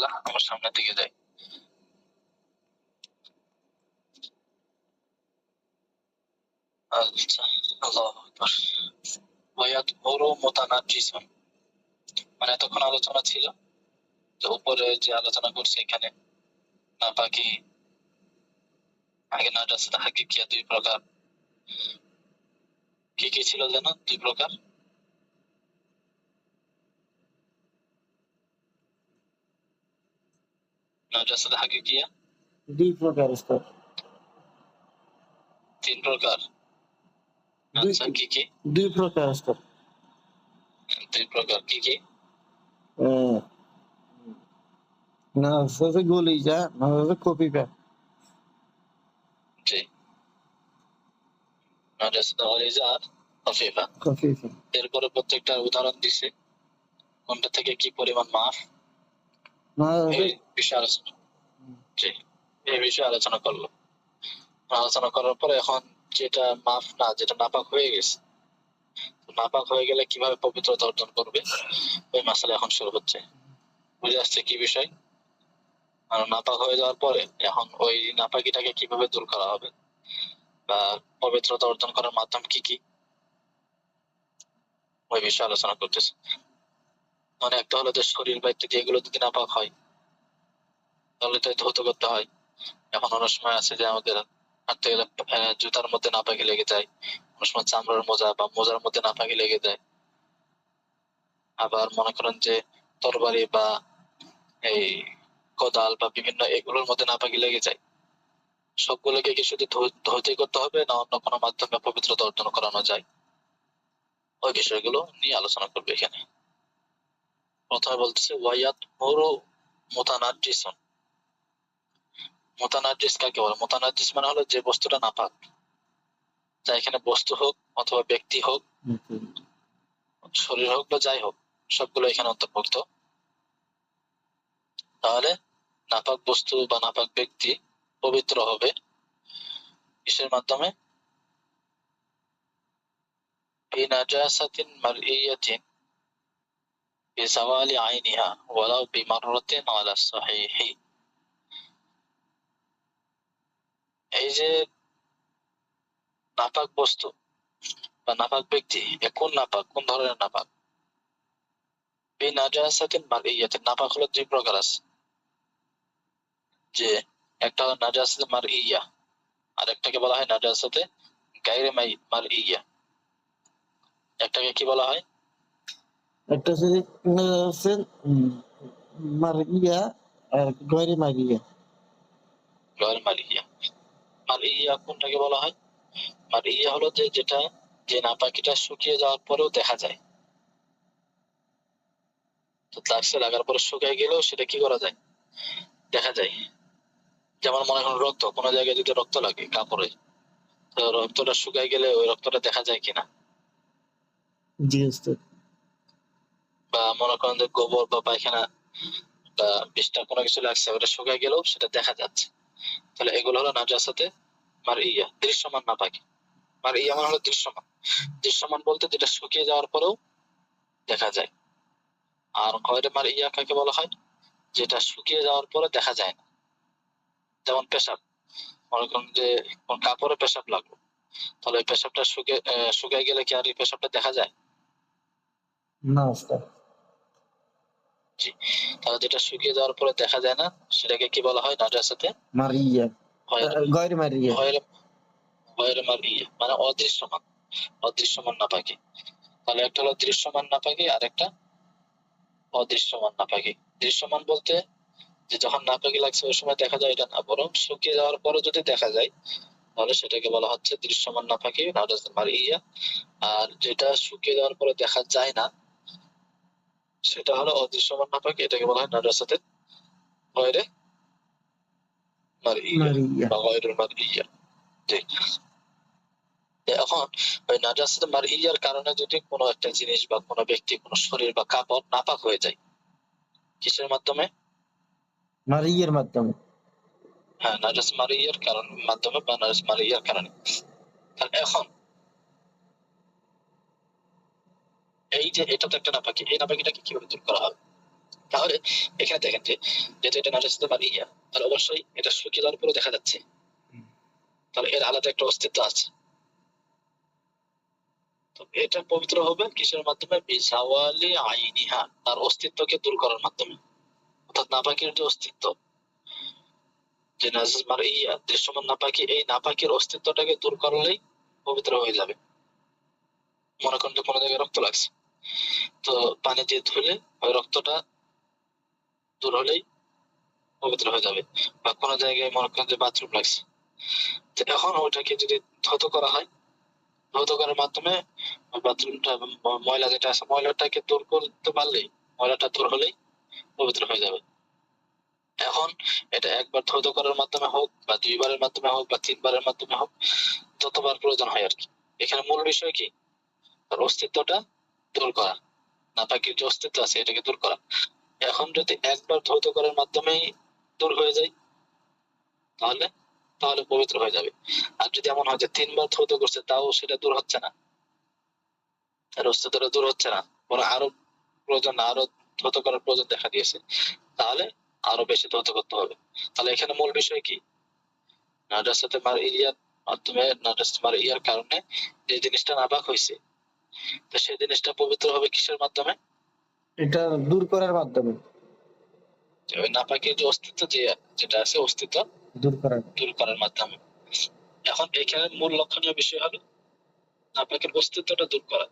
বিসমিল্লাহ, আমার সামনের দিকে যাই। আচ্ছা, আল্লাহু আকবার। ওয়ায়াতহুরু মুতানাজ্জিসুন, মানে এতক্ষণ আলোচনা ছিল যে উপরে যে আলোচনা করছি এখানে নাপাকি আগে নাজাসাত হাকিকিয়া দুই প্রকার। কি কি ছিল যেন দুই প্রকার? নাজাসাত হাকিকিয়া দুই প্রকার উস্তাদ, তিন প্রকার। আচ্ছা, কি কি? দুই প্রকার উস্তাদ। দুই প্রকার কি কি? নাজাসাতে গলিজা, নাজাসাতে খফিফা। জি, নাজাসাত গালিজা আর খাফিফা। খফিফা। এরপরে প্রত্যেকটা উদাহরণ দিছে কোনটা থেকে কি পরিমাণ মাফ, এই বিষয়ে আলোচনা। জি, এই বিষয়ে আলোচনা করলো। আলোচনা করার পরে এখন যেটা মাফ না, যেটা নাপাক হয়ে গেছে, নাপাক হয়ে গেলে কিভাবে পবিত্রতা অর্জন করবে, ওই মাসালা এখন শুরু হচ্ছে। বুঝে আসছে কি বিষয়? আর নাপাক হয়ে যাওয়ার পরে এখন ওই নাপাকিটাকে কিভাবে দূর করা হবে বা পবিত্রতা অর্জন করার মাধ্যম কি কি, ওই বিষয়ে আলোচনা করতেছে। মানে একটা হলো যে শরীর বা ইত্যাদি এগুলো যদি নাপাক হয় তাহলে তো ধৌত করতে হয়। এখন অনেক সময় আছে যে আমাদের হাঁটতে গেলে জুতার মধ্যে নাপাকি লেগে যায়, অনেক সময় চামড়ার মোজা বা মোজার মধ্যে নাপাকি লেগে যায়। আবার মনে করেন যে তরবারি বা এই কোদাল বা বিভিন্ন এগুলোর মধ্যে নাপাকি লেগে যায়। সবগুলোকে কি শুধু ধৌতই করতে হবে না অন্য কোনো মাধ্যমে পবিত্রতা অর্জন করানো যায়, ওই বিষয়গুলো নিয়ে আলোচনা করবে এখানে। প্রথমে বলতেছে ওয়ায়াত হুরু মুতানাজ্জিসুন। মুতানাজ্জিস কাকে বলে? মুতানাজ্জিস মানে হলো যে বস্তুটা নাপাক, যা এখানে বস্তু হোক অথবা ব্যক্তি হোক, শরীর হোক বা যাই হোক, সবগুলো এখানে অন্তর্ভুক্ত। তাহলে নাপাক বস্তু বা নাপাক ব্যক্তি পবিত্র হবে কিসের মাধ্যমে? বিনাজাসাতিন মারইয়াতিন বিজাওয়ালি আইনিহা ওয়ালাউ বিমাররাতিন আলা সাহিহি। এই যে নাপাক বস্তু বা নাপাক ব্যক্তি, কোন নাপাক, কোন ধরনের নাপাক? বিনাজাসাতিন মারইয়াতিন, নাপাক হলো দুই প্রকার আছে। যে একটা হলো নাজাসাতে মারইয়া আর একটাকে বলা হয় নাজাসাতে গায়রে মারইয়া। একটাকে কি বলা হয়? একটা হচ্ছে নাজাসাত মারইয়া আর গয়রে মারইয়া। গায়রে মারইয়া। মারইয়া কোনটাকে বলা হয়? মারইয়া হলো যে যেটা, যে নাপাকিটা শুকিয়ে যাওয়ার পরেও দেখা যায়। তো ফ্লাক্সে লাগার পরে শুকিয়ে গেলেও সেটা কি করা যায়? দেখা যায়। যেমন মনে করেন রক্ত, কোনো জায়গায় যদি রক্ত লাগে কাপড়ে, তো রক্তটা শুকায় গেলে ওই রক্তটা দেখা যায় কিনা। জি উস্তাদ। বা মনে করেন যে গোবর বা পায়খানা বা বিষ্ঠা কোনো কিছু লাগছে, ওটা শুকায় গেলেও সেটা দেখা যাচ্ছে। তাহলে এগুলো হলো নাজাসাতে মারইয়া, দৃশ্যমান নাপাকি। মারইয়া মানে হলো দৃশ্যমান। দৃশ্যমান বলতে যেটা শুকিয়ে যাওয়ার পরেও দেখা যায়। আর গয়রে মারইয়া কাকে বলা হয়? যেটা শুকিয়ে যাওয়ার পরে দেখা যায় না। যেমন পেশাব, মনে করেন যে কোন কাপড়ে পেশাব লাগলো, তাহলে ওই পেশাবটা শুকিয়ে গেলে কি আর এই পেশাবটা দেখা যায়? না উস্তাদ। জি, তাহলে যেটা শুকিয়ে যাওয়ার পরে দেখা যায় না সেটাকে কি বলা হয়? নাজাসাতে মারইয়া, গয়রে মারইয়া। গয়রে মারইয়া মানে অদৃশ্যমান, অদৃশ্যমান নাপাকি। তাহলে একটা হলো দৃশ্যমান নাপাকি আর একটা অদৃশ্যমান নাপাকি। দৃশ্যমান বলতে যে যখন নাপাকি লাগছে ওই সময় দেখা যায় এটা না, বরং শুকিয়ে যাওয়ার পরে যদি দেখা যায় তাহলে সেটাকে বলা হচ্ছে দৃশ্যমান নাপাকি, নাজাসাত মারইয়া। আর যেটা শুকিয়ে যাওয়ার পরে দেখা যায় না সেটা হলো অদৃশ্যমান নাপাকি, এটাকে বলা হয় নাজাসাতে গয়রে মারইয়া মারইয়া। বা গয়রুল মারইয়া। জি, এখন ওই নাজাসাতে মারইয়ার কারণে যদি কোনো একটা জিনিস বা কোনো ব্যক্তি, কোনো শরীর বা কাপড় নাপাক হয়ে যায়, কিসের মাধ্যমে? মারইয়ার মাধ্যমে। হ্যাঁ, নাজাস মারইয়ার কারণ মাধ্যমে বা নাজাস মারইয়ার কারণে। তাহলে এখন এই যে এটা তো একটা নাপাকি, এই নাপাকিটাকে কিভাবে দূর করা হবে? তাহলে এখানে দেখেন যে যেহেতু এটা নাজাসাতে মারিয়া, তাহলে অবশ্যই এটা শুকিয়ে যাওয়ার পরে দেখা যাচ্ছে, তাহলে এর আলাদা একটা অস্তিত্ব আছে। তো এটা পবিত্র হবে কিসের মাধ্যমে? বিজাওয়ালি আইনিহা, তার অস্তিত্বকে দূর করার মাধ্যমে। অর্থাৎ নাপাকের যে অস্তিত্ব, যে নাজাস মারিয়া দৃশ্যমান নাপাকি, এই নাপাকের অস্তিত্বটাকে দূর করলেই পবিত্র হয়ে যাবে। মনে করেন যে কোনো জায়গায় রক্ত লাগছে, তো পানি দিয়ে ধুলে ওই রক্তটা দূর হলেই পবিত্র হয়ে যাবে। বা কোনো জায়গায় মনে করেন যে বাথরুম লাগছে, তো এখন ওটাকে যদি ধৌত করা হয়, ধৌত করার মাধ্যমে বাথরুমটা ময়লা যেটা আছে ময়লাটাকে দূর করতে পারলেই, ময়লাটা দূর হলেই পবিত্র হয়ে যাবে। এখন এটা একবার ধৌত করার মাধ্যমে হোক বা দুইবারের মাধ্যমে হোক বা তিনবারের মাধ্যমে হোক, যতবার প্রয়োজন হয় আর কি। এখানে মূল বিষয় কি? তার অস্তিত্বটা দূর করা, নাপাকের যে অস্তিত্ব আছে এটাকে দূর করা। এখন যদি একবার ধৌত করার মাধ্যমেই দূর হয়ে যায়, তাহলে তাহলে পবিত্র হয়ে যাবে। আর যদি এমন হয় যে তিনবার ধৌত করছে তাও সেটা দূর হচ্ছে না, তার অস্তিত্বটা দূর হচ্ছে না, বরং আরো প্রয়োজন, আরো ধৌত করার প্রয়োজন দেখা দিয়েছে, তাহলে আরো বেশি ধৌত করতে হবে। তাহলে এখানে মূল বিষয় কি? নাজাসাতে মারইয়ার মাধ্যমে, নাজাসাতে মারইয়ার কারণে যে জিনিসটা নাপাক হয়েছে, তো সেই জিনিসটা পবিত্র হবে কিসের মাধ্যমে? এটা দূর করার মাধ্যমে, ওই নাপাকের যে অস্তিত্ব, যে যেটা আছে অস্তিত্ব দূর করার মাধ্যমে। এখন এখানে মূল লক্ষণীয় বিষয় হলো নাপাকের অস্তিত্বটা দূর করা।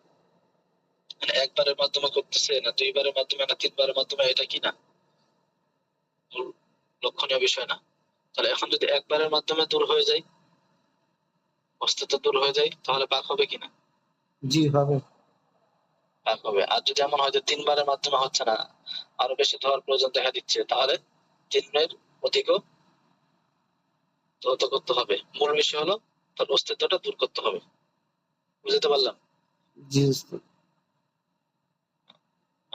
মানে একবারের মাধ্যমে করতেছে না দুইবারের মাধ্যমে না তিনবারের মাধ্যমে, এটা কি না মূল লক্ষণীয় বিষয় না। তাহলে এখন যদি একবারের মাধ্যমে দূর হয়ে যায়, অস্তিত্ব দূর হয়ে যায়, তাহলে পাক হবে কিনা? জি হবে। পাক হবে। আর যদি এমন হয় যে তিনবারের মাধ্যমে হচ্ছে না, আরো বেশি ধোয়ার প্রয়োজন দেখা দিচ্ছে, তাহলে তিনের অধিকও ধৌত করতে হবে। মূল বিষয় হলো তার অস্তিত্বটা দূর করতে হবে। বুঝতে পারলাম? জি উস্তাদ।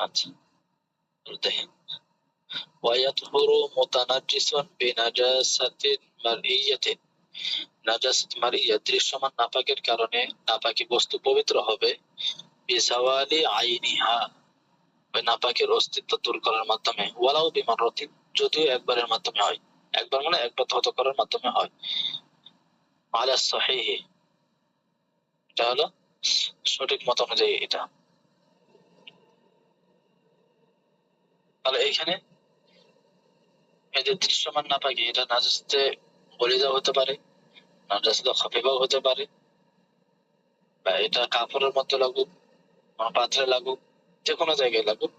আচ্ছা, দেখেন ওয়ায়াতহুরু মুতানাজ্জিসুন বিনাজাসাতিন মারইয়াতিন, নাজাসাত মারইয়া দৃশ্যমান নাপাকের কারণে নাপাকি বস্তু পবিত্র হবে বিজাওয়ালি আইনিহা, ওই নাপাকের অস্তিত্ব দূর করার মাধ্যমে, ওয়ালাউ বিমাররাতিন, যদিও একবারের মাধ্যমে হয়। একবার মানে একবার ধৌত করার মাধ্যমে হয়। আলা সহিহি, এটা হলো সঠিক মত অনুযায়ী এটা। তাহলে এইখানে এই যে দৃশ্যমান নাপাকি, এটা নাজাসাতে গলিজাও হতে পারে, নাজাসাতে খফিফাও হতে পারে, বা এটা কাপড়ের মধ্যে লাগুক, কোনো পাত্রে লাগুক, যে কোনো জায়গায় লাগুক,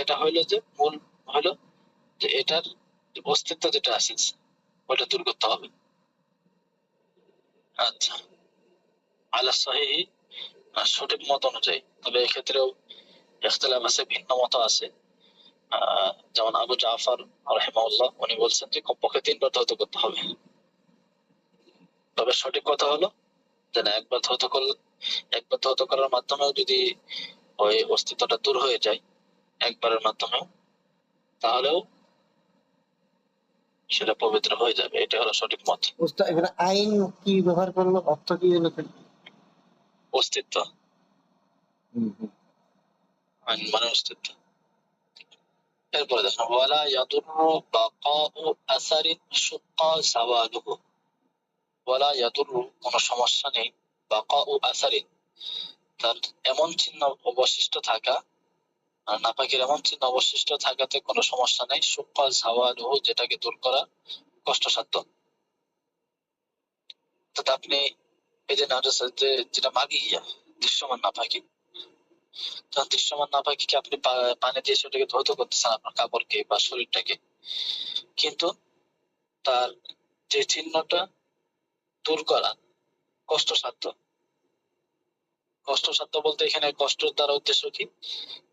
এটা হইলো যে মূল হলো যে এটার যে অস্তিত্ব যেটা আছে ওটা দূর করতে হবে। আচ্ছা, আলা সহিহি, সঠিক মত অনুযায়ী। তবে এক্ষেত্রেও ইখতিলাফ আছে, ভিন্ন মত আছে। যেমন আবু জাফর রাহিমাহুল্লাহ উনি বলছেন যে কমপক্ষে তিনবার ধৌত করতে হবে। তবে সঠিক কথা হলো যে না, একবার ধৌত করার মাধ্যমেও যদি ওই অস্তিত্বটা দূর হয়ে যায় একবারের মাধ্যমেও, তাহলেও সেটা পবিত্র হয়ে যাবে। এটা হলো সঠিক মত। উস্তাদ এখানে আইন কি ব্যবহার করলো, অর্থ কি হলো? অস্তিত্ব, আইন মানে অস্তিত্ব। এরপরে দেখেন ওয়ালা ইয়াদুররু বাকাউ আসারিন শুক্কা যাওয়ালুহু, ওয়ালা ইয়াদুররু, কোনো সমস্যা নেই, বাকাউ আসারিন, তার এমন চিহ্ন অবশিষ্ট থাকা, আর নাপাকের এমন চিহ্ন অবশিষ্ট থাকাতে কোনো সমস্যা নেই, শুক্কা যাওয়ালুহু, যেটাকে দূর করা কষ্টসাধ্য। অর্থাৎ আপনি এই যে নাজাসা, যে যেটা মাগিয়া দৃশ্যমান নাপাকি, তখন দৃশ্যমান নাপাকিকে আপনি পানি দিয়ে সেটাকে ধৌত করতেছেন আপনার কাপড়কে বা শরীরটাকে, কিন্তু তার যে চিহ্নটা দূর করা কষ্টসাধ্য। কষ্টসাধ্য বলতে এখানে কষ্ট দ্বারা উদ্দেশ্য কি?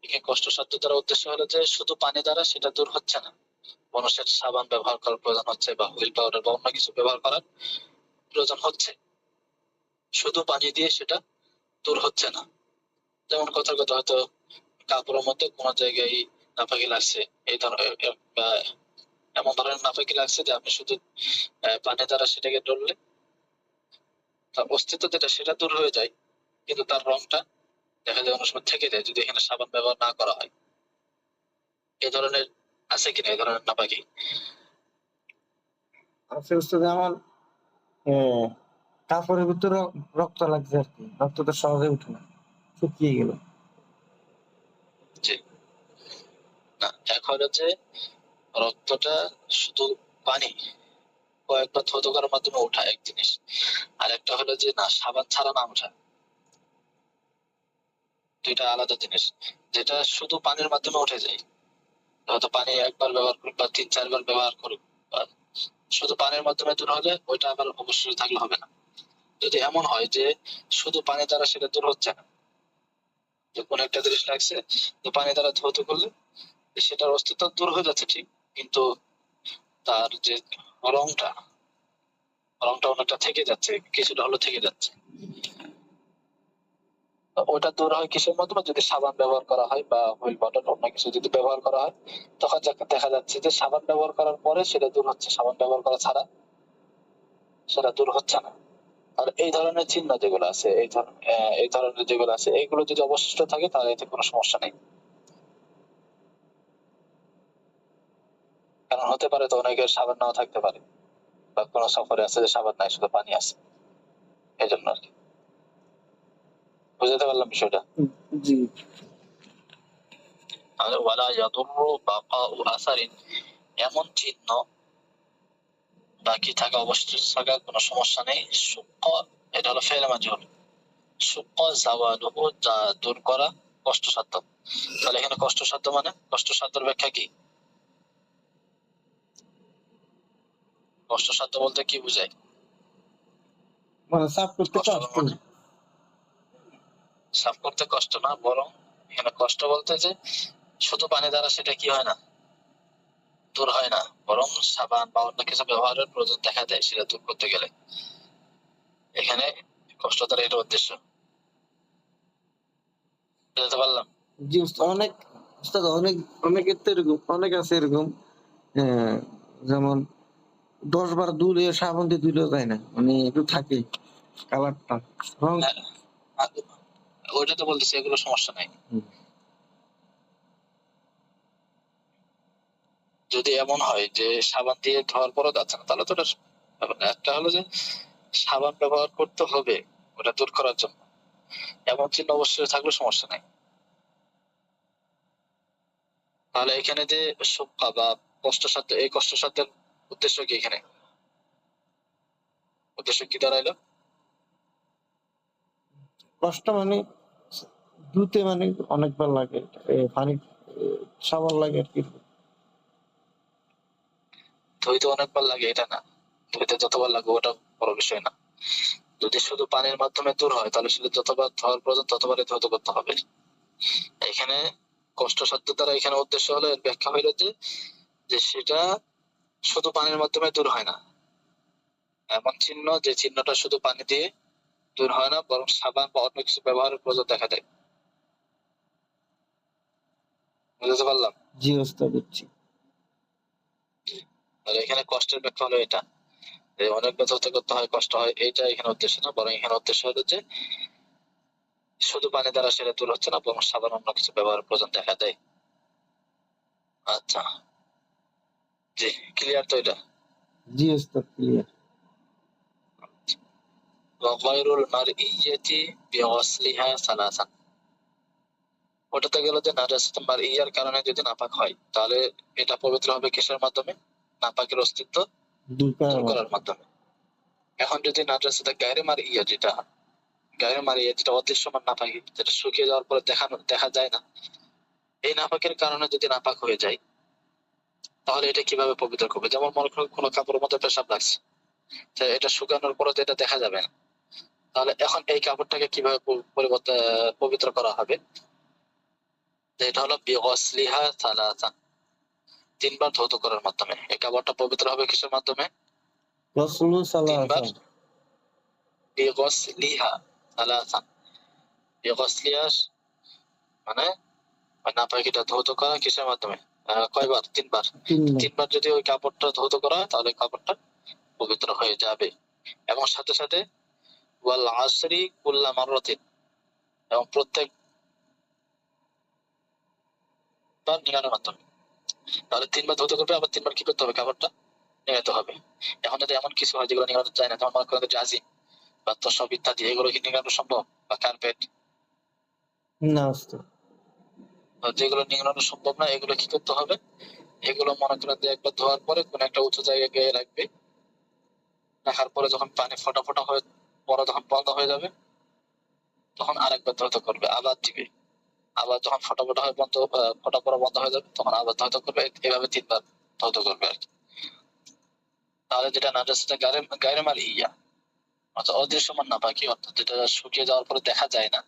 এখানে কষ্টসাধ্য দ্বারা উদ্দেশ্য হলো যে শুধু পানি দ্বারা সেটা দূর হচ্ছে না, মানুষের সাবান ব্যবহার করার প্রয়োজন হচ্ছে বা হুইল পাউডার বা অন্য কিছু ব্যবহার করার প্রয়োজন হচ্ছে, শুধু পানি দিয়ে সেটা দূর হচ্ছে না। যেমন কথার কথা, হয়তো কাপড়ের মধ্যে কোনো জায়গায় নাপাকি লাগছে, এই ধরনের এমন ধরনের নাপাকি লাগছে যে আপনি শুধু পানি দ্বারা সেটাকে ধরলে তার অস্তিত্ব যেটা সেটা দূর হয়ে যায়, কিন্তু তার রংটা দেখা যায় অনেক সময় থেকে যায় যদি এখানে সাবান ব্যবহার না করা হয়। এই ধরনের আছে কিনা এই ধরনের নাপাকি? আছে উস্তাদ, আমার আহ, কাপড়ের ভিতরে রক্ত লাগছে আর কি, রক্তটা সহজে উঠে না, শুকিয়ে গেল। জি না, এক হলো যে রক্তটা শুধু পানি কয়েকবার ধৌত করার মাধ্যমে ওঠা এক জিনিস, আর একটা হলো যে না সাবান ছাড়া না ওঠা, দুইটা আলাদা জিনিস। যেটা শুধু পানির মাধ্যমে উঠে যায়, হয়তো পানি একবার ব্যবহার করুক বা 3-4 বার ব্যবহার করুক, বা শুধু পানির মাধ্যমে দূর হলে ওইটা আবার অবশ্যই থাকলে হবে না। যদি এমন হয় যে শুধু পানি দ্বারা সেটা দূর হচ্ছে না, যে কোনো একটা জিনিস লাগছে তো পানি দ্বারা ধৌত করলে সেটার অস্তিত্ব দূর হয়ে যাচ্ছে ঠিক, কিন্তু তার যে রংটা রংটা অনেকটা থেকে যাচ্ছে, কিছুটা হলো থেকে যাচ্ছে। তো ওটা দূর হয় কিসের মাধ্যমে? যদি সাবান ব্যবহার করা হয় বা হুইল বাটন অন্য কিছু যদি ব্যবহার করা হয়, তখন দেখা যাচ্ছে যে সাবান ব্যবহার করার পরে সেটা দূর হচ্ছে, সাবান ব্যবহার করা ছাড়া সেটা দূর হচ্ছে না। আর এই ধরনের চিহ্ন যেগুলো আছে, এই ধরনের যেগুলো আছে, এইগুলো যদি অবশিষ্ট থাকে তাহলে এতে কোনো সমস্যা নেই। কারণ হতে পারে তো অনেকের সাবান নাও থাকতে পারে, বা কোনো সফরে আছে যে সাবান নাই শুধু পানি আছে, এই জন্য আর কি। বুঝতে পারলাম বিষয়টা? জি। আর ওয়ালা ইয়াদুররু বাকাউ আসারিন, এমন চিহ্ন বাকি থাকা অবশিষ্ট থাকা কোনো সমস্যা নেই। সুক্কা, এটা হলো ফেলে মাজহুল। সুক্কা জাওয়ালুহু, যা দূর করা কষ্টসাধ্য। তাহলে এখানে কষ্টসাধ্য মানে কষ্টসাধ্যের ব্যাখ্যা কি? কষ্টসাধ্য বলতে কি বুঝায়? মানে সাফ করতে কষ্ট কষ্ট। মানে সাফ করতে কষ্ট না, বরং এখানে কষ্ট বলতে যে শুধু পানি দ্বারা সেটা কি হয় না, দূর হয় না, বরং সাবান বা অন্য কিছু ব্যবহারের প্রয়োজন দেখা দেয় সেটা দূর করতে গেলে। এখানে কষ্ট দ্বারা এটা উদ্দেশ্য। বুঝতে পারলাম? জি উস্তাদ, অনেক অনেকের তো এরকম, অনেক আছে এরকম, আহ, যেমন 10 বার ধুলে সাবান দিয়ে ধুলেও যায় না, মানে একটু থাকে কালারটা রং। হ্যাঁ, আর ওইটা তো বলতেছি এগুলো সমস্যা নাই। হুম। যদি এমন হয় যে সাবান দিয়ে ধোয়ার পরও যাচ্ছে না, তাহলে তো ওটা ব্যাপার না। একটা হলো যে সাবান ব্যবহার করতে হবে ওটা দূর করার জন্য, এমন চিহ্ন অবশ্যই থাকলে সমস্যা নাই। তাহলে এখানে যে সুক্কা বা কষ্টসাধ্য, এই কষ্টসাধ্যের উদ্দেশ্য কি? এখানে উদ্দেশ্য কি দাঁড়াইলো? কষ্ট মানে ধুতে মানে অনেকবার লাগে, পানি সাবান লাগে আর কি। ধুইতে অনেকবার লাগে এটা না, ধুইতে যতবার লাগবে ওটা বড় বিষয় না। যদি শুধু পানির মাধ্যমে দূর হয় তাহলে সেটা যতবার ধোয়ার প্রয়োজন ততবারই ধৌত করতে হবে। এখানে কষ্টসাধ্য দ্বারা এখানে উদ্দেশ্য হলো, এর ব্যাখ্যা হইলো যে যে সেটা শুধু পানির মাধ্যমে দূর হয় না, এমন চিহ্ন যে চিহ্নটা শুধু পানি দিয়ে দূর হয় না, বরং সাবান বা অন্য কিছু ব্যবহারের প্রয়োজন দেখা দেয়। বুঝতে পারলাম? জি ওস্তাদ, বুঝছি। আর এখানে কষ্টের ব্যাখ্যা হলো এটা, যে অনেক ব্যথা করতে হয়, কষ্ট হয়, এইটা এখানে উদ্দেশ্য না, বরং এখানে উদ্দেশ্য হলো যে শুধু পানি দ্বারা সেটা দূর হচ্ছে না, বরং সাবান অন্য কিছু ব্যবহারের প্রয়োজন দেখা দেয়। আচ্ছা, জি, ক্লিয়ার তো এটা? জি ওস্তাদ, ক্লিয়ার। ওয়াগায়রুল মারইয়্যাতি বিগসলিহা সালাসান, ওটাতে গেল যে নাজাসাত মারইয়ার কারণে যদি নাপাক হয় তাহলে এটা পবিত্র হবে কিসের মাধ্যমে? নাপাকের অস্তিত্ব দূর দূর করার করার মাধ্যমে। এখন যদি নাজাসাতে গায়রে মারইয়া, যেটা গায়রে মারইয়া, যেটা অদৃশ্যমান নাপাকি, যেটা শুকিয়ে যাওয়ার পরে দেখা যায় না, এই নাপাকের কারণে যদি নাপাক হয়ে যায় তাহলে এটা কিভাবে পবিত্র করবে? যেমন মনে করো কোনো কাপড়ের মধ্যে পেশাব লাগছে, তো এটা শুকানোর পরে তো এটা দেখা যাবে না, তাহলে এখন এই কাপড়টাকে কিভাবে পবিত্র করা হবে? যে এটা হলো বিগসলিহা সালাসান, 3 বার ধৌত করার মাধ্যমে এই কাপড়টা পবিত্র হবে কিসের মাধ্যমে? রসুল 3 বার সাল্লাল্লাহু বিগসলিহা সালাসান। বিগসলিহা মানে ওই নাপাকিটা ধৌত করা কিসের মাধ্যমে? কয়বার? 3 বার। 3 বার। 3 বার যদি ওই কাপড়টা ধৌত করা হয় তাহলে কাপড়টা পবিত্র হয়ে যাবে। এবং সাথে সাথে ওয়াল আসরি কুল্লা মাররাতিন, এবং প্রত্যেকবার নিগানোর মাধ্যমে, তাহলে 3 বার ধৌত করবে, আবার 3 বার কি করতে হবে, কাপড়টা নিংড়াতে হবে। এখন যদি এমন কিছু হয় যেগুলো নিংড়ানো যায় না, যেমন মনে করেন জাজিম বা তোশক ইত্যাদি, এগুলো কি নিংড়ানো সম্ভব, বা কার্পেট, না উস্তাদ। যেগুলো নিংড়ানো সম্ভব না, এগুলো কি করতে হবে, এগুলো মনে করেন যে একবার ধোয়ার পরে কোন একটা উঁচু জায়গায় গায়ে রাখবে, রাখার পরে যখন পানি ফোটা ফোটা হয়ে পরে যখন বন্ধ হয়ে যাবে, তখন আরেকবার ধৌত করবে, আবার দিবে, আবার যখন ফোটা ফোটা হয়ে বন্ধ ফোটা পড়া বন্ধ হয়ে যাবে, তখন আবার ধৌত করবে, এভাবে 3 বার ধৌত করবে আর কি। তাহলে যেটা নাজাসাতে গায়রে মার ইয়া, অর্থাৎ অদৃশ্যমান নাপাকি, অর্থাৎ যেটা শুকিয়ে যাওয়ার পরে দেখা যায় না,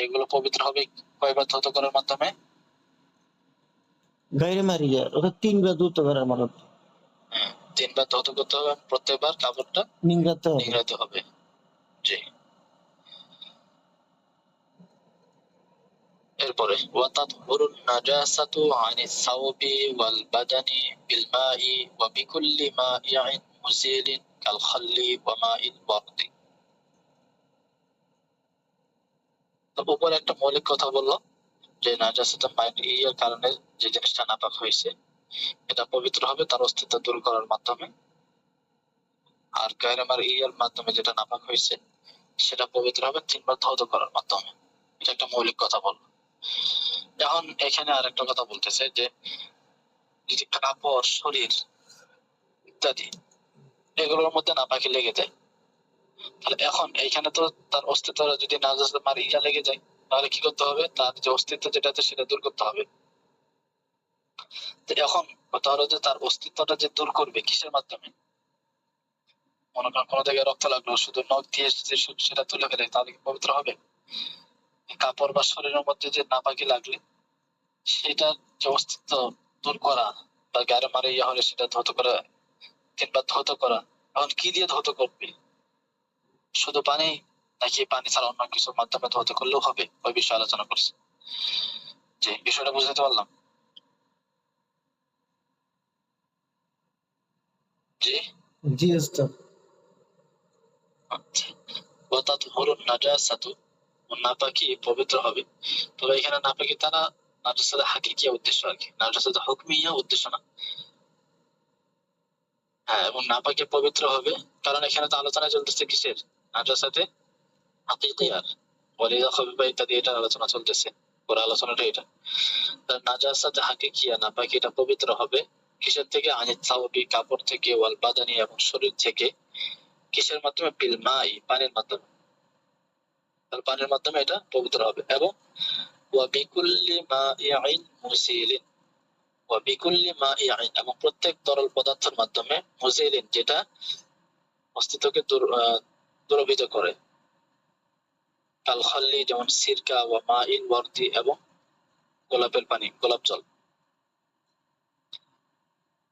এগুলো পবিত্র হবে কয়বার ধৌত করার মাধ্যমে? গায়রে মারিয়া ওটা 3 বার ধৌত করার মানত 3 বার ধৌত করতে হবে, প্রত্যেকবার কাপড়টা নিংড়াতে হবে। নিংড়াতে হবে। জি। এরপরে ওয়াতাতহুরুন নাজাসাতু আনিস সাওবি ওয়াল বাদানি বিল মাই ওয়া বিকুল্লি মাই'আন মুসিলিন কাল খাল্লি ওয়া মাইল ওয়ারদি। তো উপরে একটা মৌলিক কথা বললো যে নাজাসাতে মাই'র কারণে যে জিনিসটা নাপাক হয়েছে এটা পবিত্র হবে তার অস্তিত্ব দূর করার মাধ্যমে, আর গায়রে মার'র মাধ্যমে যেটা নাপাক হয়েছে সেটা পবিত্র হবে 3 বার ধৌত করার মাধ্যমে। এটা একটা মৌলিক কথা বললো। এখন এখানে আরেকটা কথা বলতেছে যে যদি কাপড়, শরীর ইত্যাদি এগুলোর মধ্যে নাপাকি লেগে যায়, তাহলে এখন এইখানে তো তার অস্তিত্ব যদি নাজাস মারিয়া লেগে যায়, তাহলে কি করতে হবে, তার যে অস্তিত্ব যেটা আছে সেটা দূর করতে হবে। তো এখন কথা হলো যে তার অস্তিত্বটা যে দূর করবে কিসের মাধ্যমে, মনে করেন কোনো জায়গায় রক্ত লাগলো, শুধু নখ দিয়ে যে সেটা তুলে ফেলে, তাহলে কি পবিত্র হবে? কাপড় বা শরীরের মধ্যে যে নাপাকি লাগলে সেটার যে অস্তিত্ব দূর করা, বা গায়ে মারে ইয়া হলে সেটা ধৌত করা, 3 বার ধৌত করা, এখন কি দিয়ে ধৌত করবে, শুধু পানি নাকি পানি ছাড়া অন্য কিছুর মাধ্যমে ধৌত করলেও হবে, ওই বিষয়ে আলোচনা করছি। যে বিষয়টা বুঝতে পারলাম। জি। জি উস্তাদ। আচ্ছা, ওয়াতাতহুরুন নাজাসাতু, নাপাকি পবিত্র হবে। তবে এখানে নাপাকি তারা নাজাসাতে হাকিকিয়া উদ্দেশ্য আর কি, নাজাসাতে হুকমিয়া উদ্দেশ্য না। হ্যাঁ, এবং নাপাকি পবিত্র হবে কারণ এখানে তো আলোচনা চলতেছে কিসের, নাজাসাতে হাকিকিয়ার, ওয়ালিদা খবিবা ইত্যাদি, এটা আলোচনা চলতেছে, পুরো আলোচনাটা এটা। তার নাজাসাতে হাকিকিয়া নাপাকি এটা পবিত্র হবে কিসের থেকে, আনিত সাওবি কাপড় থেকে, ওয়াল বাদানি এবং শরীর থেকে, কিসের মাধ্যমে, বিল মাই পানির মাধ্যমে, তার পানির মাধ্যমে এটা পবিত্র হবে। এবং ওয়া বিকুল্লি মাই'আন মুসিলিন, ওয়া বিকুল্লি মাই'আন এবং প্রত্যেক তরল পদার্থের মাধ্যমে, মুসিলিন যেটা অস্তিত্বকে দুরবিত করে, কাল খাল্লি যেমন সিরকা, ওয়া মাইল ওয়ারদি এবং গোলাপের পানি, গোলাপ জল।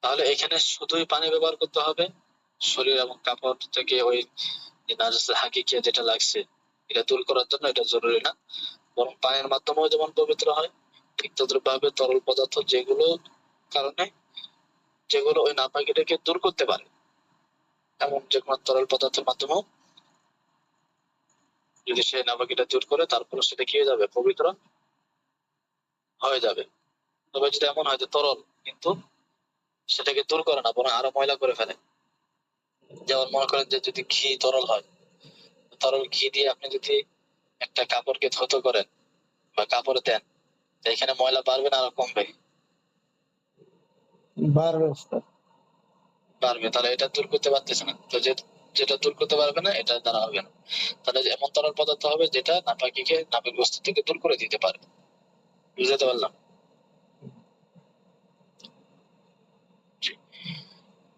তাহলে এখানে শুধুই পানি ব্যবহার করতে হবে, শরীর এবং কাপড় থেকে ওই নাজাসে হাকিকিয়া যেটা লাগছে এটা দূর করার জন্য এটা জরুরি না, বরং পানির মাধ্যমেও যেমন পবিত্র হয়, ঠিক তদ্রুপভাবে তরল পদার্থ যেগুলো কারণে, যেগুলো ওই নাপাকিটাকে দূর করতে পারে, এমন যে কোনো তরল পদার্থের মাধ্যমেও যদি সে নাপাকিটা দূর করে, তারপরে সেটা কি হয়ে যাবে, পবিত্র হয়ে যাবে। তবে যদি এমন হয় যে তরল কিন্তু সেটাকে দূর করে না, বরং আরো ময়লা করে ফেলে, যেমন মনে করেন যে যদি ঘি তরল হয়, তরল ঘি দিয়ে আপনি যদি একটা কাপড়কে ধৌত করেন বা কাপড়ে দেন, তো এখানে ময়লা বাড়বে না আরো কমবে? বাড়বে উস্তাদ। পারবে, তাহলে এটা দূর করতে পারতেছে না, তো যেটা দূর করতে পারবে না এটা দ্বারা হবে না। তাহলে যে এমন তরল পদার্থ হবে যেটা নাপাকিকে নাপাক বস্তু থেকে দূর করে দিতে পারে। বুঝতে পারলাম? জি।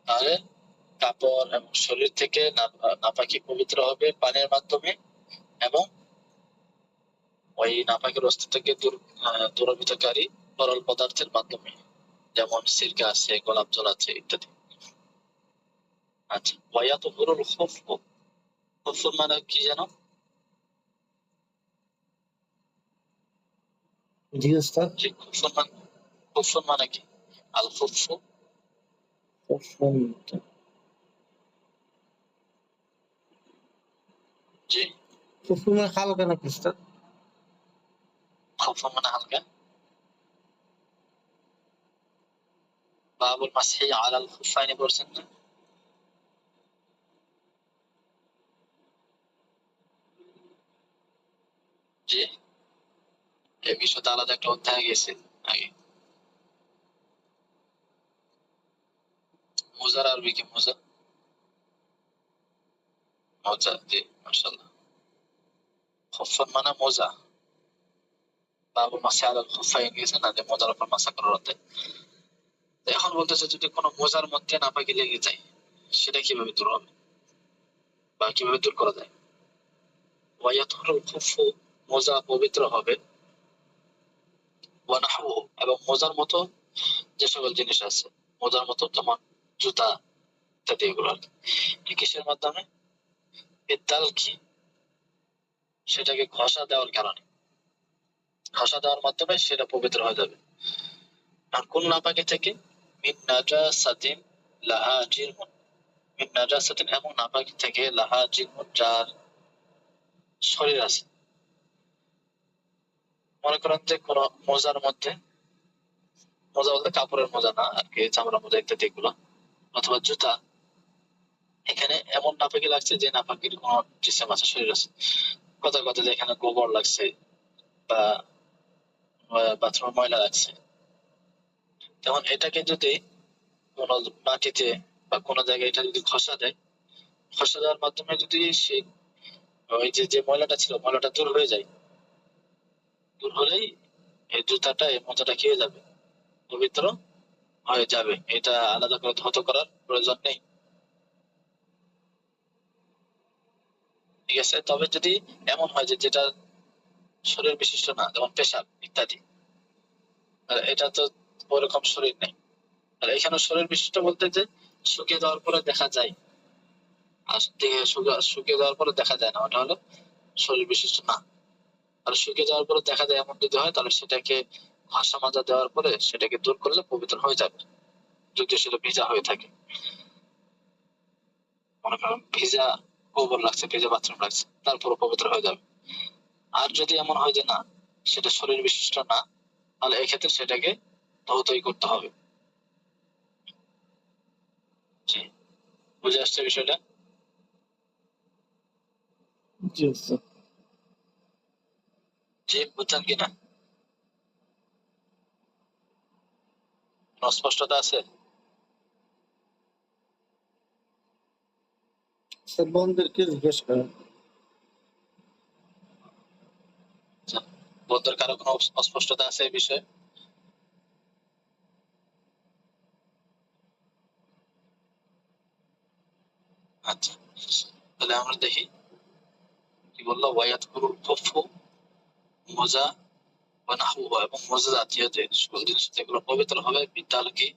তাহলে কাপড় এবং শরীর থেকে নাপাকি পবিত্র হবে পানির মাধ্যমে, এবং ওই নাপাকের অস্তিত্বকে দূরীভূতকারী তরল পদার্থের মাধ্যমে, যেমন সিরকা আছে, গোলাপ জল আছে ইত্যাদি। আচ্ছা, ওয়ায়াতুহুরুল খুফফু, খুফফু মানে কি জানো? জি উস্তাদ। জি, খুফফু মানে কি, আল খুফফু? জি, খুফু মানে হালকা নাকি উস্তাদ? খুফফু মানে হালকা। বাবুল মাসহি আলাল খুফাইনি পড়ছেন না? জি, এই বিষয়টা আলাদা একটা অধ্যায় গেছে আগে। মোজার আরবি কি? মোজা, মোজা, জি মাশাআল্লাহ। খুফান মানে মোজা। বাবুল মাসহি আলাল খুফাইন গেছে না, যে মোজার উপর মাসা করার অধ্যায়। এখন বলতেছে যদি কোনো মোজার মধ্যে নাপাকি লেগে যায় সেটা কিভাবে দূর হবে বা কিভাবে দূর করা যায়? ওয়ায়াতহুরুল খুফু, মোজা পবিত্র হবে, ওয়া নাহওয়ুহু, এবং মোজার মতো যে সকল জিনিস আছে, মোজার মতো যেমন জুতা ইত্যাদি, এগুলো আর কি। কিসের মাধ্যমে? বিদ্দালকি, সেটাকে ঘষা দেওয়ার কারণে, ঘষা দেওয়ার মাধ্যমে সেটা পবিত্র হয়ে যাবে। আর কোন নাপাকি থেকে? মিন নাজাসাতিন লাহা জিরমুন, মিন নাজাসাতিন, এমন নাপাকি থেকে, লাহা জিরমুন, যার শরীর আছে। মনে করেন যে কোন মোজার মধ্যে, মোজা বলতে কাপড়ের মোজা না আর কি, চামড়া মোজা ইত্যাদি এগুলো, অথবা জুতা, এখানে এমন নাপাকি লাগছে যে নাপাকির কোন জিসিম আছে, শরীর আছে। কথা কথা যে এখানে গোবর লাগছে বা বাথরুম ময়লা লাগছে, তখন এটাকে যদি কোন মাটিতে বা কোন জায়গায় এটা যদি ঘষা দেয়, ঘষা দেওয়ার মাধ্যমে যদি সে ওই যে যে ময়লাটা ছিল, ময়লাটা দূর হয়ে যায়, দূর হলেই এই জুতাটা, এই মোজাটা কি হয়ে যাবে? পবিত্র হয়ে যাবে। এটা আলাদা করে ধৌত করার প্রয়োজন নেই। ঠিক আছে, তবে যদি এমন হয় যে যেটা শরীর বিশিষ্ট না, যেমন পেশাব ইত্যাদি, আর এটা তো ওরকম শরীর নেই। আর এখানে শরীর বিশিষ্ট বলতে যে শুকিয়ে যাওয়ার পরে দেখা যায়, আর শুকিয়ে যাওয়ার পরে দেখা যায় না, ওটা হলো শরীর বিশিষ্ট না। আর শুকিয়ে যাওয়ার পরে দেখা যায় এমন যদি হয়, তাহলে সেটাকে ঘষা মাজা দেওয়ার পরে সেটাকে দূর করলে পবিত্র হয়ে যাবে, যদি সেটা ভিজা হয়ে থাকে। মনে করেন ভিজা গোবর লাগছে, ভিজা বাথরুম লাগছে, তারপরে পবিত্র হয়ে যাবে। আর যদি এমন হয় যে না, সেটা শরীর বিশিষ্ট না, তাহলে এক্ষেত্রে সেটাকে ধৌতই করতে হবে। জি, বুঝে আসছে বিষয়টা? জি স্যার। জি, বুঝছেন কিনা? কোনো স্পষ্টতা আছে? স্যার বোনদেরকে জিজ্ঞেস করেন। আচ্ছা, বন্ধুর কারো কোনো অস্পষ্টতা আছে এই বিষয়ে? আচ্ছা, তাহলে আমরা দেখি কি বললো। ওয়ায়াতহুরুল কুফু, মোজা, ওয়া নাহওহু, এবং মোজা জাতীয় যে সকল জিনিস যেগুলো পবিত্র হবে, বিদ্যালকি,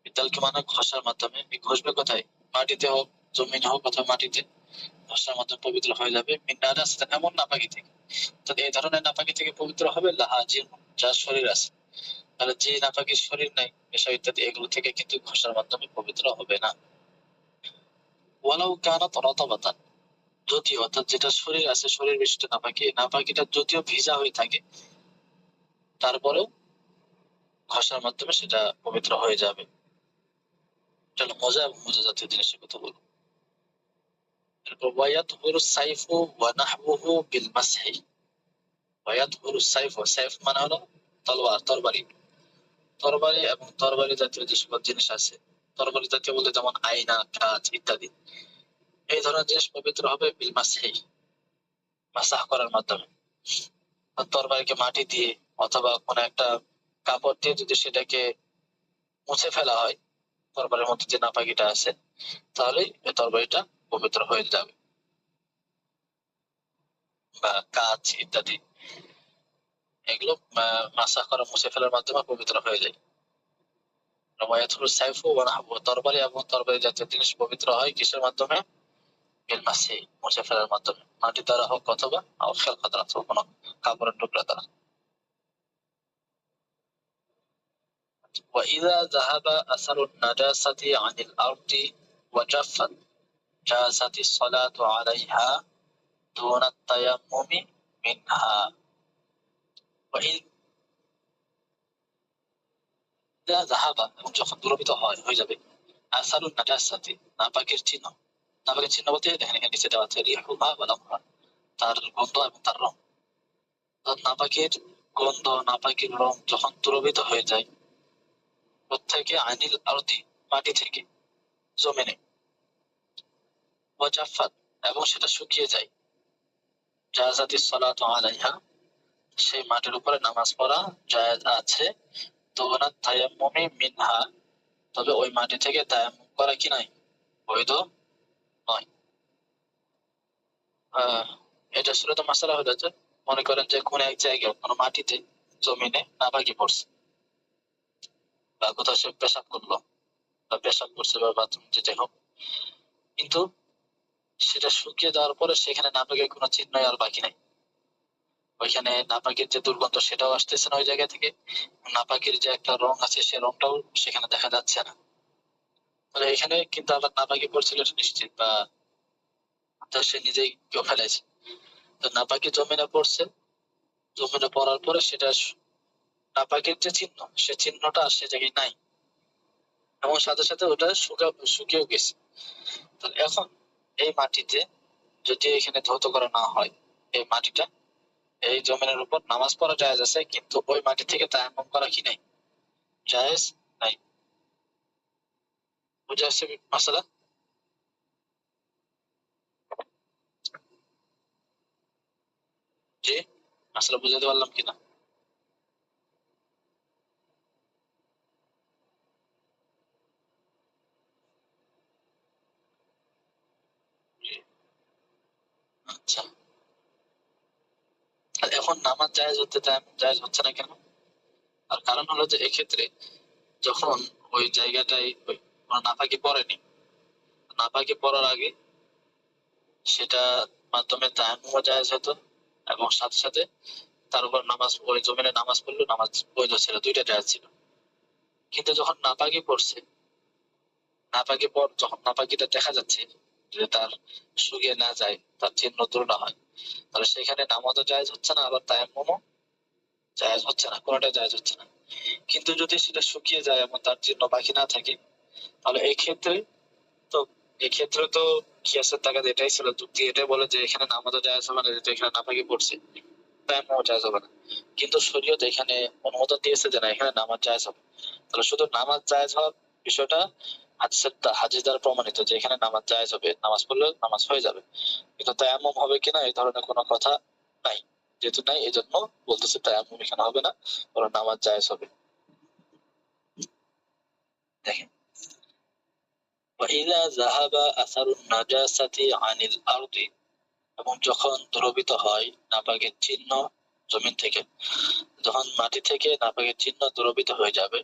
বিদ্যালকি মানে ঘষার মাধ্যমে। ঘষবে কোথায়? মাটিতে হোক, জমিন হোক, অথবা মাটিতে ঘষার মাধ্যমে পবিত্র হয়ে যাবে। মিন নাজাসাতিন, এমন নাপাকি থেকে। তো এই ধরনের নাপাকি থেকে পবিত্র হবে, লাহা জিরমুন, যার শরীর আছে। তাহলে যে নাপাকির শরীর নাই, পেশাব ইত্যাদি, এগুলো থেকে কিন্তু ঘষার মাধ্যমে পবিত্র হবে না। ওয়ালাউ কানাত রাতাবাতান, যদিও, অর্থাৎ যেটা শরীর আছে, শরীর বিশিষ্ট নাপাকি, নাপাকিটা যদিও ভিজা হয়ে থাকে, তারপরেও ঘষার মাধ্যমে সেটা পবিত্র হয়ে যাবে। এটা হলো মোজা এবং মোজা জাতীয় জিনিসের কথা বলবো। এরপর ওয়ায়াতহুরু সাইফু ওয়া নাহবুহু বিল মাসহি। ওয়ায়াতহুরু সাইফু, সাইফ মানে হলো তলোয়ার, তরবারি। তরবারি এবং তরবারি জাতীয় যে সকল জিনিস আছে, তরবারি জাতীয় বলতে যেমন আয়না, কাঁচ ইত্যাদি, এই ধরনের জিনিস পবিত্র হবে বিল মাসহি, মাসাহ করার মাধ্যমে। তরবারিকে মাটি দিয়ে অথবা কোনো একটা কাপড় দিয়ে যদি সেটাকে মুছে ফেলা হয়, তরবারির মধ্যে যে নাপাকিটা আছে, তাহলে এই তরবারিটা পবিত্র হয়ে যাবে। বা কাঁচ ইত্যাদি, এগুলো মাসাহ করা, মুছে ফেলার মাধ্যমে পবিত্র হয়ে যায়। ওয়ায়াতুল সাইফু ওয়া নাহবু, তরবারি এবং তরবারি জাতীয় জিনিস পবিত্র হয় কিসের মাধ্যমে? বিল মাসহি, মুছে ফেলার মাধ্যমে, মাটি দ্বারা হোক অথবা খেলকা দ্বারা, অথবা কোনো কাপড়ের টুকরা দ্বারা। وإذا ذهب أثر النجاسة عن الأرض وجفت جازت الصلاة عليها دون التيمم منها। وإن যা জাহাবা এবং যখন দুরবিত হয়ে যাবে আসারুন নাজাসাতি নাপাকের চিহ্ন, নাপাকের চিহ্ন বলতে দেখেন এখানে নিচে দেওয়া আছে রিহুহা ওয়া লামহা, তার গন্ধ এবং তার রং। নাপাকের গন্ধ নাপাকের রং যখন দুরবিত হয়ে যায় প্রত্যেকে আইনিল আরতি মাটি থেকে জমিনে, ওয়াজাফাত এবং সেটা শুকিয়ে যায়, জাযাতি সালাতু আলাইহা সেই মাটির উপরে নামাজ পড়া জায়েজ আছে, দুনাত তায়াম্মুমি মিনহা তবে ওই মাটি থেকে তায়াম্মুম করা কি নাই বৈধ নয়। এটা সূরাতুল মাসআলা হলো যে মনে করেন যে কোন এক জায়গায় কোনো মাটিতে জমিনে নাপাকি পড়ছে বা কোথাও সে পেশাব করলো বা পেশাব করছে বা বাথরুম যেতে হোক, কিন্তু সেটা শুকিয়ে যাওয়ার পরে সেখানে নাপাকের কোনো চিহ্ন আর বাকি নাই, ওইখানে নাপাকের যে দুর্গন্ধ সেটাও আসতেছে না ওই জায়গা থেকে, নাপাকের যে একটা রং আছে সে রংটাও সেখানে দেখা যাচ্ছে না, তাহলে এখানে কিন্তু আবার নাপাকি পড়ছিল এটা নিশ্চিত, বা সে নিজেই কেউ ফেলেছে। তো নাপাকি জমিনে পড়ছে, জমিনে পড়ার পরে সেটা নাপাকের যে চিহ্ন সে চিহ্নটা আর সে জায়গায় নাই, এবং সাথে সাথে ওটা শুকিয়েও গেছে। তাহলে এখন এই মাটিতে যদি এখানে ধৌত করা না হয়, এই মাটিটা এই জমিনের উপর নামাজ পড়া জায়েজ আছে, কিন্তু ওই মাটি থেকে তায়াম্মুম করা কি নাই জায়েজ নাই। বুঝে আসছে মাসালা? জি, মাসালা বুঝাতে পারলাম কিনা? জি, আচ্ছা। আর এখন নামাজ জায়েজ হতে তায়াম্মুম জায়েজ হচ্ছে না কেন? আর কারণ হলো যে এক্ষেত্রে যখন ওই জায়গাটায় কোনো নাপাকি পড়েনি, নাপাকি পড়ার আগে সেটা মাধ্যমে তায়াম্মুমও জায়েজ হতো, এবং সাথে সাথে তার উপর নামাজ ওই জমিনে নামাজ পড়লো নামাজ বৈধ ছিল, দুইটা জায়েজ ছিল। কিন্তু যখন নাপাকি পড়ছে, নাপাকি পর যখন নাপাকিটা দেখা যাচ্ছে যে তার শুকিয়ে না যায়, তার চিহ্ন দূর না হয়, তাহলে সেখানে নামাজও জায়েজ হচ্ছে না, আবার তায়াম্মুমও জায়েজ হচ্ছে না, কোনোটাই জায়েজ হচ্ছে না। কিন্তু যদি সেটা শুকিয়ে যায় এবং তার চিহ্ন বাকি না থাকে, তাহলে এই ক্ষেত্রে তো এক্ষেত্রে তো কিয়াসের তাগাদা এটাই ছিল, যুক্তি এটাই বলে যে এখানে নামাজও জায়েজ হবে না, যেহেতু এখানে নাপাকি পড়ছে তায়াম্মুমও জায়েজ হবে না। কিন্তু শরীয়ত এখানে অনুমোদন দিয়েছে যে না এখানে নামাজ জায়েজ হবে, তাহলে শুধু নামাজ জায়েজ হওয়ার বিষয়টা হাদিস দ্বারা প্রমাণিত যে এখানে নামাজ জায়েজ হবে, নামাজ পড়লে নামাজ হয়ে যাবে, কিন্তু তায়াম্মুম হবে কিনা এই ধরনের কোনো কথা নাই, যেহেতু নাই এই জন্য বলতেছে তায়াম্মুম এখানে হবে না, বরং নামাজ জায়েজ হবে। দেখেন وإذا ذهب أثر النجاسة عن الأرض এবং যখন দ্রবিত হয় নাপাকের চিহ্ন জমিন থেকে, যখন মাটি থেকে নাপাকের চিহ্ন দ্রবিত হয়ে যাবে,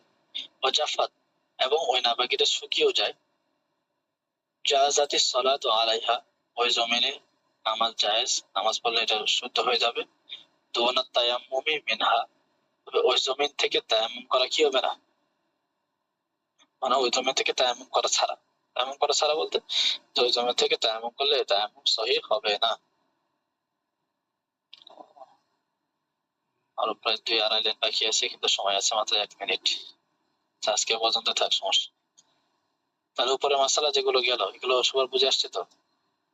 ওয়াজাফাত এবং ওই নাপাকিটা শুকিয়েও যায়, জাযাতি সালাতু আলাইহা ওই জমিনে নামাজ জায়েজ, নামাজ পড়লে এটা শুদ্ধ হয়ে যাবে, দুনাত তায়াম্মুমি মিনহা তবে ওই জমিন থেকে তায়াম্মুম করা কি হবে না, মানে ওই জমি থেকে তায়াম্মুম করা ছাড়া, তায়াম্মুম করা ছাড়া বলতে যে ওই জমি থেকে তায়াম্মুম করলে তায়াম্মুম সহিহ হবে না। আরো প্রায় 2-2.5 লাইন বাকি আছে, কিন্তু সময় আছে মাত্র 1 মিনিট, আজকে পর্যন্ত থাক, সমস্যা। তার উপরে মাসালা যেগুলো গেল এগুলো সবার বুঝে আসছে তো?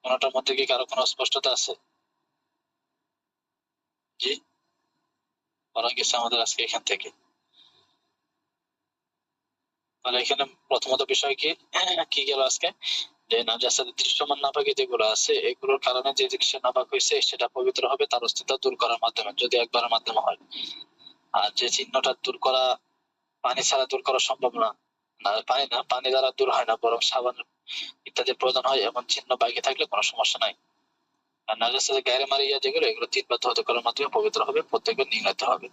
কোনটার মধ্যে কি কারো কোনো স্পষ্টতা আছে? জি, করা গেছে আমাদের আজকে এখান থেকে। তাহলে এখানে প্রথমত বিষয় কি কি গেল আজকে, যে নাজাসাত দৃশ্যমান নাপাকি যেগুলো আছে এগুলোর কারণে যে জিনিসের নাপাক হয়েছে সেটা পবিত্র হবে তার অস্তিত্ব দূর করার মাধ্যমে, যদি একবারের মাধ্যমে হয়। আর যে চিহ্নটা দূর করা পানি ছাড়া দূর করা সম্ভব না, না পানি না, পানি দ্বারা দূর হয় না, বরং সাবান ইত্যাদি প্রয়োজন হয়, এমন চিহ্ন বাকি থাকলে কোনো সমস্যা নাই। আর নাজাসাত গায়রে মারিয়া যেগুলো এগুলো 3 বার ধৌত করার মাধ্যমে পবিত্র হবে, প্রত্যেকবার নিয়ে নিতে হবে।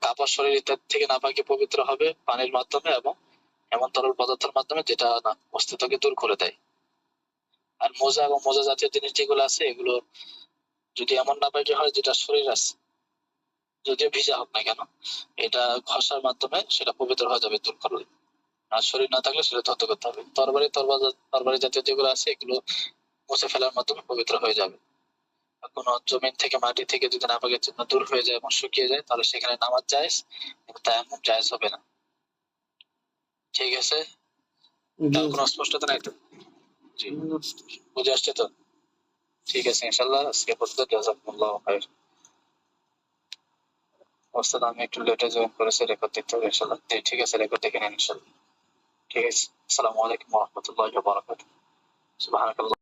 কাপড় শরীর ইত্যাদি থেকে নাপাকি পবিত্র হবে পানির মাধ্যমে এবং এমন তরল পদার্থের মাধ্যমে যেটা না অস্তিত্বকে দূর করে দেয়। আর মোজা এবং মোজা জাতীয় জিনিস যেগুলো আছে এগুলো যদি এমন নাপাকি হয় যেটা শরীর আছে, যদিও ভিজা হোক না কেন, এটা ঘষার মাধ্যমে সেটা পবিত্র হয়ে যাবে দূর করলে। আর শরীর না থাকলে সেটা ধৌত করতে হবে। তরবারি জাতীয় যেগুলো আছে এগুলো মুছে ফেলার মাধ্যমে পবিত্র হয়ে যাবে। কোন জমিন থেকে মাটি থেকে যদি নাপাকের চিহ্ন দূর হয়ে যায় এবং শুকিয়ে যায় তাহলে সেখানে নামাজ জায়েজ, কিন্তু তায়াম্মুম জায়েজ হবে না। ঠিক আছে, জি তার কোনো অস্পষ্টতা নাই তো? জি, বুঝে আসছে তো? ঠিক আছে ইনশাল্লাহ, আজকে পর্যন্ত জাযাকুমুল্লাহু খাইর। ওস্তাদ আমি একটু লেটে জয়েন করেছি, রেকর্ড দিতে হবে ইনশাল্লাহ। জি, ঠিক আছে, রেকর্ড দেখে নেন ইনশাল্লাহ। ঠিক আছে, আসসালামু আলাইকুম ওয়া রাহমাতুল্লাহি ওয়া বারাকাতুহু। সুবহানাকাল্লাহ।